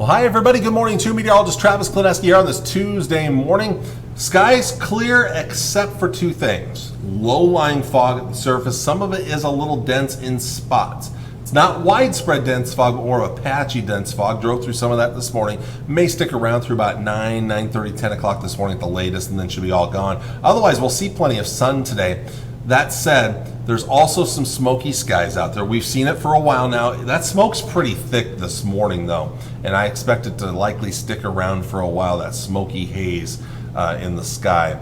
Well, hi everybody. Good morning to meteorologist Travis Klineski here on this Tuesday morning. Skies clear except for two things. Low-lying fog at the surface. Some of it is a little dense in spots. It's not widespread dense fog or a patchy dense fog. Drove through some of that this morning. May stick around through about 9:30, 10 o'clock this morning at the latest, and then should be all gone. Otherwise, we'll see plenty of sun today. That said, there's also some smoky skies out there. We've seen it for a while now. That smoke's pretty thick this morning, though, and I expect it to likely stick around for a while, that smoky haze in the sky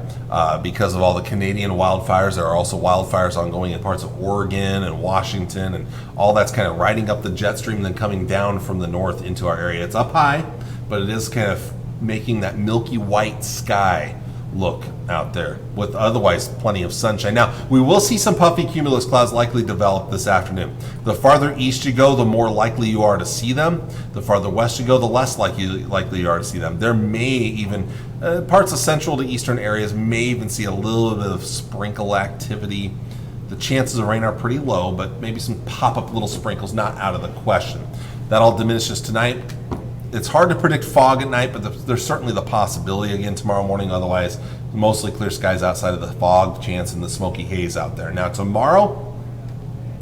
because of all the Canadian wildfires. There are also wildfires ongoing in parts of Oregon and Washington, and all that's kind of riding up the jet stream and then coming down from the north into our area. It's up high, but it is kind of making that milky white sky look out there with otherwise plenty of sunshine. Now, we will see some puffy cumulus clouds likely develop this afternoon. The farther east you go, the more likely you are to see them. The farther west you go, the less likely you are to see them. There may even, parts of central to eastern areas may even see a little bit of sprinkle activity. The chances of rain are pretty low, but maybe some pop-up little sprinkles not out of the question. That all diminishes tonight. It's hard to predict fog at night, but there's certainly the possibility again tomorrow morning. Otherwise, mostly clear skies outside of the fog chance and the smoky haze out there. Now tomorrow,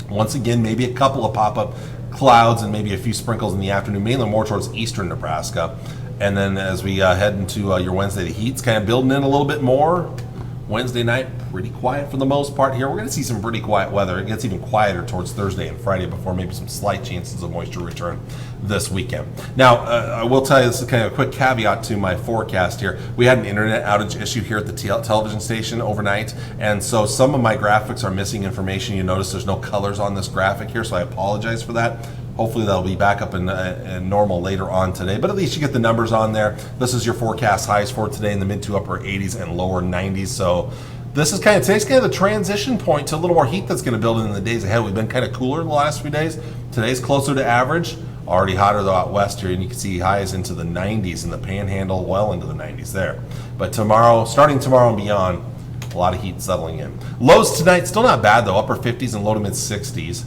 once again, maybe a couple of pop-up clouds and maybe a few sprinkles in the afternoon, mainly more towards eastern Nebraska. And then as we head into your Wednesday, the heat's kind of building in a little bit more. Wednesday night, pretty quiet for the most part here. We're going to see some pretty quiet weather. It gets even quieter towards Thursday and Friday before maybe some slight chances of moisture return this weekend. Now, I will tell you, this is kind of a quick caveat to my forecast here. We had an internet outage issue here at the television station overnight, and so some of my graphics are missing information. You notice there's no colors on this graphic here, so I apologize for that. Hopefully they'll be back up in normal later on today, but at least you get the numbers on there. This is your forecast highs for today in the mid to upper 80s and lower 90s. So this is today's kind of the transition point to a little more heat that's going to build in the days ahead. We've been kind of cooler the last few days. Today's closer to average. Already hotter though out west here, and you can see highs into the 90s in the Panhandle, well into the 90s there. But tomorrow, starting tomorrow and beyond, a lot of heat settling in. Lows tonight, still not bad though, upper 50s and low to mid 60s.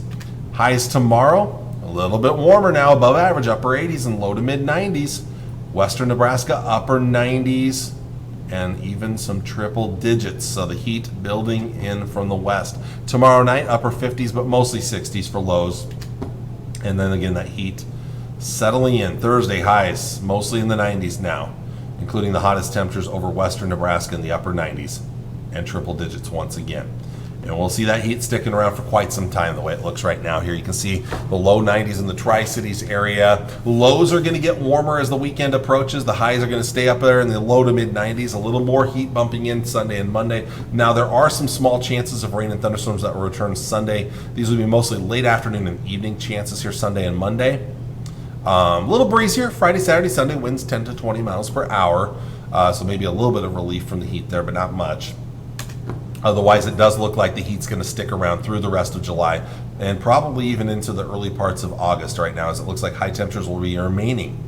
Highs tomorrow, a little bit warmer now, above average, upper 80s and low to mid 90s. Western Nebraska, upper 90s, and even some triple digits. So the heat building in from the west. Tomorrow night, upper 50s, but mostly 60s for lows. And then again, that heat settling in. Thursday highs, mostly in the 90s now, including the hottest temperatures over western Nebraska in the upper 90s and triple digits once again. And we'll see that heat sticking around for quite some time the way it looks right now here. You can see the low 90s in the Tri-Cities area. Lows are going to get warmer as the weekend approaches. The highs are going to stay up there in the low to mid 90s. A little more heat bumping in Sunday and Monday. Now there are some small chances of rain and thunderstorms that will return Sunday. These will be mostly late afternoon and evening chances here Sunday and Monday. A little breezier Friday, Saturday, Sunday. Winds 10 to 20 miles per hour. So maybe a little bit of relief from the heat there, but not much. Otherwise, it does look like the heat's going to stick around through the rest of July and probably even into the early parts of August right now, as it looks like high temperatures will be remaining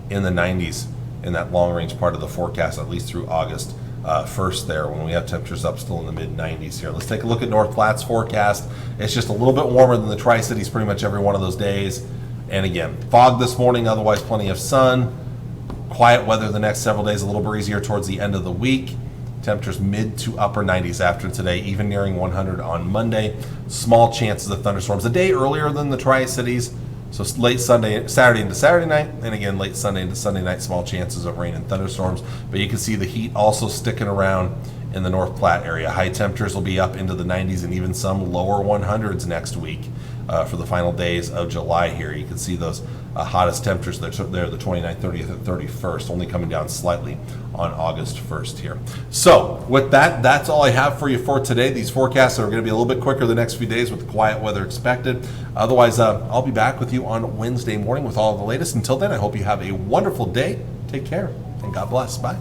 in the 90s in that long-range part of the forecast, at least through August 1st there, when we have temperatures up still in the mid-90s here. Let's take a look at North Platte's forecast. It's just a little bit warmer than the Tri-Cities pretty much every one of those days. And again, fog this morning, otherwise plenty of sun. Quiet weather the next several days, a little breezier towards the end of the week. Temperatures mid to upper 90s after today, even nearing 100 on Monday. Small chances of thunderstorms a day earlier than the Tri-Cities, so late Saturday into Saturday night, and again late Sunday into Sunday night, small chances of rain and thunderstorms. But you can see the heat also sticking around in the North Platte area. High temperatures will be up into the 90s and even some lower 100s next week for the final days of July here. You can see those hottest temperatures there, the 29th, 30th, and 31st, only coming down slightly on August 1st here. So with that, that's all I have for you for today. These forecasts are going to be a little bit quicker the next few days with the quiet weather expected. Otherwise, I'll be back with you on Wednesday morning with all of the latest. Until then, I hope you have a wonderful day. Take care, and God bless. Bye.